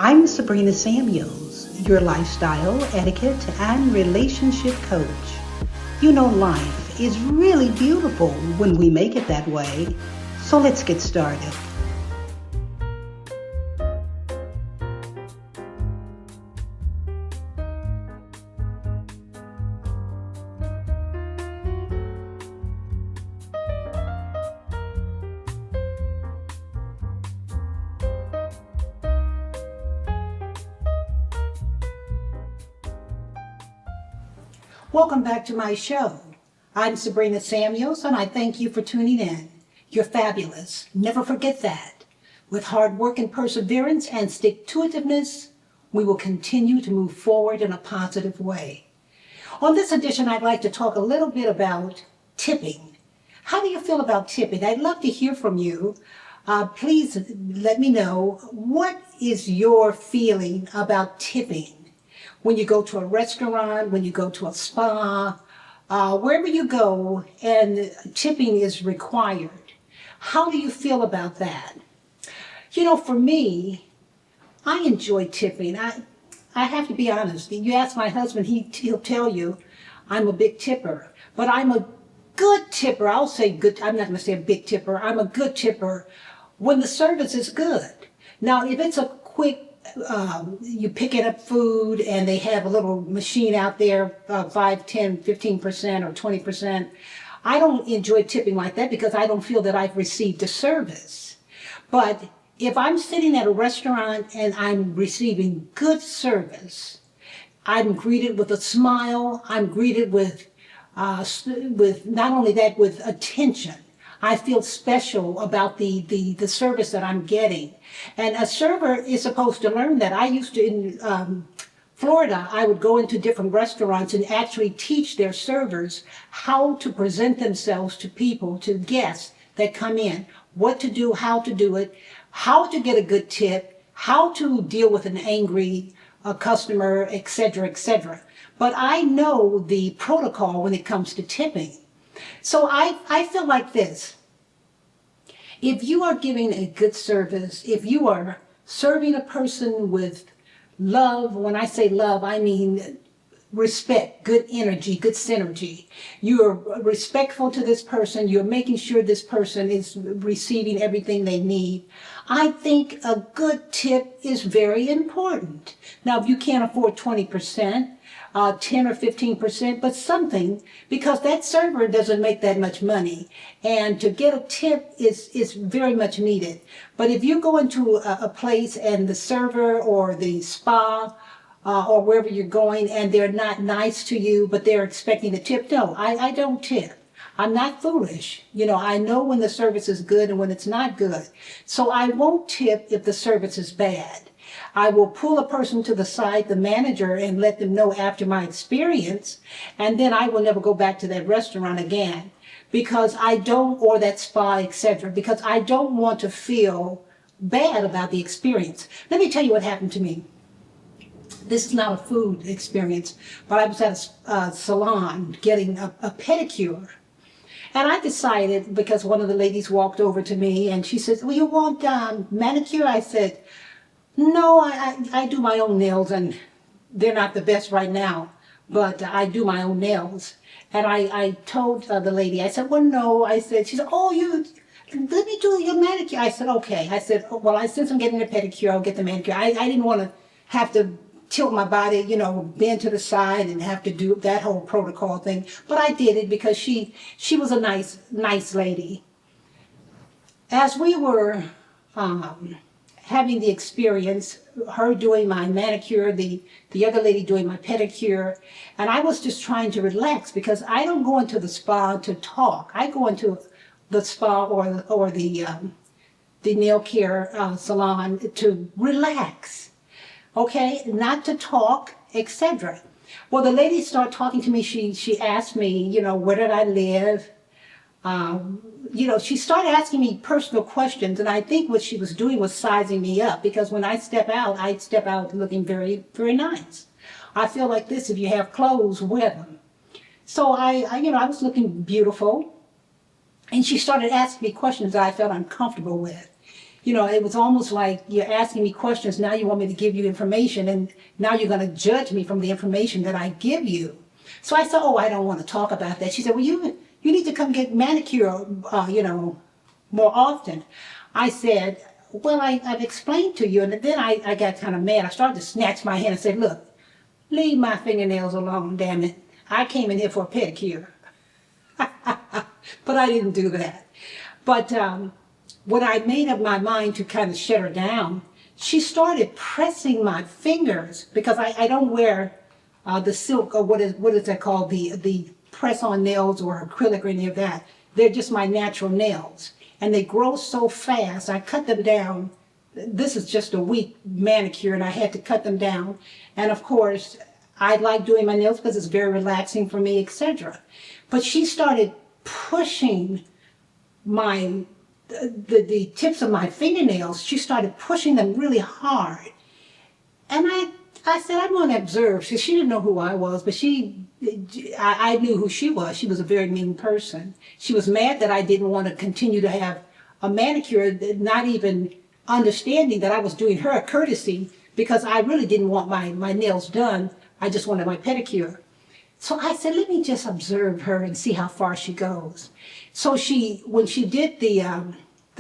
I'm Sabrina Samuels, your lifestyle, etiquette, and relationship coach. You know, life is really beautiful when we make it that way. So let's get started. Welcome back to my show. I'm Sabrina Samuels, and I thank you for tuning in. You're fabulous. Never forget that. With hard work and perseverance and stick-to-itiveness, we will continue to move forward in a positive way. On this edition, I'd like to talk a little bit about tipping. How do you feel about tipping? I'd love to hear from you. Please let me know, what is your feeling about tipping? When you go to a restaurant, when you go to a spa, wherever you go and tipping is required. How do you feel about that? You know, for me, I enjoy tipping. I have to be honest. You ask my husband, he'll tell you I'm a big tipper. But I'm a good tipper. I'll say good. I'm not going to say a big tipper. I'm a good tipper when the service is good. Now, if it's a quick, you picking up food and they have a little machine out there, 5, 10, 15% or 20%. I don't enjoy tipping like that because I don't feel that I've received a service. But if I'm sitting at a restaurant and I'm receiving good service, I'm greeted with a smile, I'm greeted with not only that, with attention. I feel special about the service that I'm getting. And a server is supposed to learn that. I used to, in Florida, I would go into different restaurants and actually teach their servers how to present themselves to people, to guests that come in, what to do, how to do it, how to get a good tip, how to deal with an angry customer, etc., etc. But I know the protocol when it comes to tipping. So I feel like this. If you are giving a good service, if you are serving a person with love, when I say love, I mean respect, good energy, good synergy. You are respectful to this person. You're making sure this person is receiving everything they need. I think a good tip is very important. Now, if you can't afford 20%, 10 or 15%, but something, because that server doesn't make that much money. And to get a tip is very much needed. But if you go into a place and the server or the spa or wherever you're going and they're not nice to you, but they're expecting a tip, no, I don't tip. I'm not foolish. You know, I know when the service is good and when it's not good. So I won't tip if the service is bad. I will pull a person to the side, the manager, and let them know after my experience, and then I will never go back to that restaurant again because I don't, or that spa, etc., because I don't want to feel bad about the experience. Let me tell you what happened to me. This is not a food experience, but I was at a salon getting a pedicure. And I decided, because one of the ladies walked over to me and she said, well, you want manicure? I said, no, I do my own nails, and they're not the best right now, but I do my own nails. And I told the lady, I said, well, no. I said, she said, oh, let me do your manicure. I said, okay. I said, oh, well, since I'm getting a pedicure, I'll get the manicure. I didn't want to have to tilt my body, you know, bend to the side and have to do that whole protocol thing. But I did it because she was a nice lady. As we were having the experience, her doing my manicure, the other lady doing my pedicure, and I was just trying to relax because I don't go into the spa to talk. I go into the spa or the nail care salon to relax, okay, not to talk, etc. Well, the lady started talking to me. She asked me, you know, where did I live? You know, she started asking me personal questions, and I think what she was doing was sizing me up, because when I step out looking very, very nice. I feel like this: if you have clothes, wear them. So I was looking beautiful, and she started asking me questions that I felt uncomfortable with. it was almost like you're asking me questions. Now you want me to give you information, and now you're going to judge me from the information that I give you. So I said, oh, I don't want to talk about that. She said, well, you need to come get manicure, more often. I said, well, I've explained to you. And then I got kind of mad. I started to snatch my hand and said, look, leave my fingernails alone, damn it. I came in here for a pedicure. But I didn't do that. But when I made up my mind to kind of shut her down, she started pressing my fingers, because I don't wear the silk, or what is that called, the press-on nails or acrylic or any of that. They're just my natural nails. And they grow so fast, I cut them down. This is just a week manicure, and I had to cut them down. And of course, I like doing my nails because it's very relaxing for me, etc. But she started pushing the tips of my fingernails. She started pushing them really hard. And I said, I'm going to observe. She didn't know who I was, but I knew who she was. She was a very mean person. She was mad that I didn't want to continue to have a manicure, not even understanding that I was doing her a courtesy, because I really didn't want my nails done. I just wanted my pedicure. So I said, let me just observe her and see how far she goes. So when she did the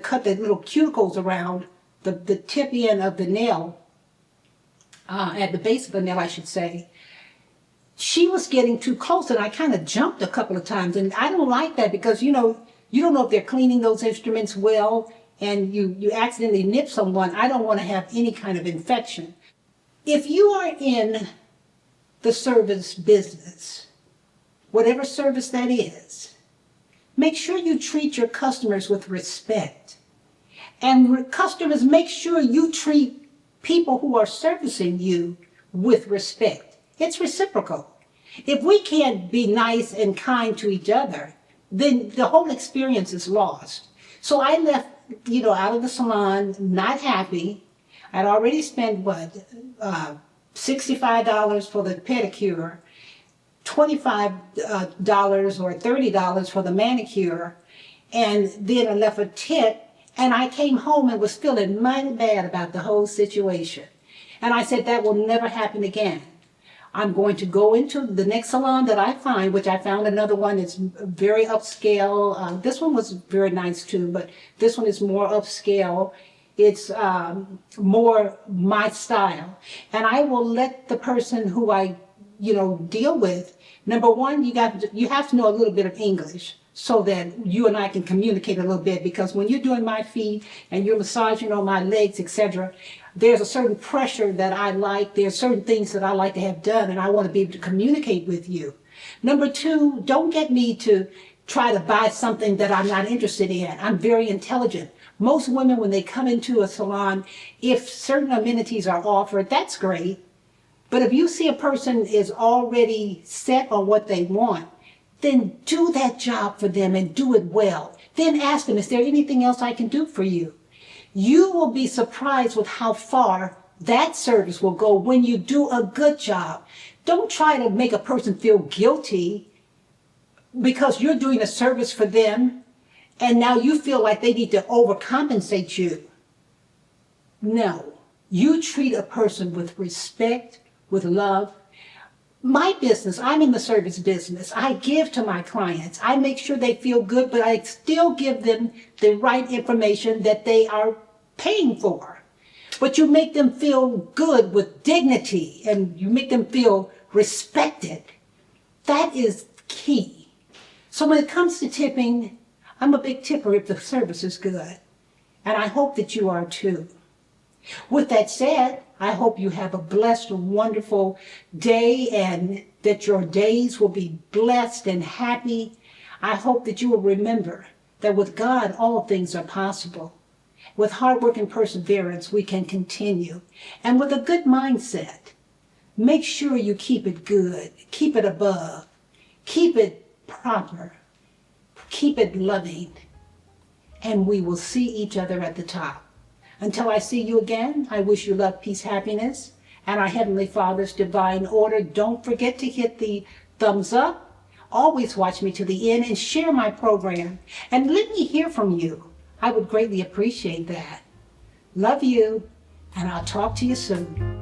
cut the little cuticles around the tip end of the nail, at the base of the nail, I should say, she was getting too close, and I kind of jumped a couple of times. And I don't like that, because, you don't know if they're cleaning those instruments well, and you accidentally nip someone. I don't want to have any kind of infection. If you are in the service business, whatever service that is, make sure you treat your customers with respect. And customers, make sure you treat people who are servicing you with respect. It's reciprocal. If we can't be nice and kind to each other, then the whole experience is lost. So I left, out of the salon not happy. I'd already spent, $65 for the pedicure, $25 or $30 for the manicure, and then I left a tip. And I came home and was feeling mighty bad about the whole situation. And I said, that will never happen again. I'm going to go into the next salon that I find, which I found another one that's very upscale. This one was very nice too, but this one is more upscale. It's more my style. And I will let the person who I, deal with, number one, you have to know a little bit of English, so that you and I can communicate a little bit, because when you're doing my feet and you're massaging on my legs, etc., there's a certain pressure that I like. There's certain things that I like to have done, and I want to be able to communicate with you. Number two, don't get me to try to buy something that I'm not interested in. I'm very intelligent. Most women, when they come into a salon, if certain amenities are offered, that's great. But if you see a person is already set on what they want, then do that job for them and do it well. Then ask them, is there anything else I can do for you? You will be surprised with how far that service will go when you do a good job. Don't try to make a person feel guilty because you're doing a service for them and now you feel like they need to overcompensate you. No, you treat a person with respect, with love. My business, I'm in the service business. I give to my clients. I make sure they feel good, but I still give them the right information that they are paying for. But you make them feel good with dignity, and you make them feel respected. That is key. So when it comes to tipping, I'm a big tipper if the service is good. And I hope that you are too. With that said, I hope you have a blessed, wonderful day and that your days will be blessed and happy. I hope that you will remember that with God, all things are possible. With hard work and perseverance, we can continue. And with a good mindset, make sure you keep it good, keep it above, keep it proper, keep it loving, and we will see each other at the top. Until I see you again, I wish you love, peace, happiness, and our Heavenly Father's divine order. Don't forget to hit the thumbs up. Always watch me to the end and share my program. And let me hear from you. I would greatly appreciate that. Love you, and I'll talk to you soon.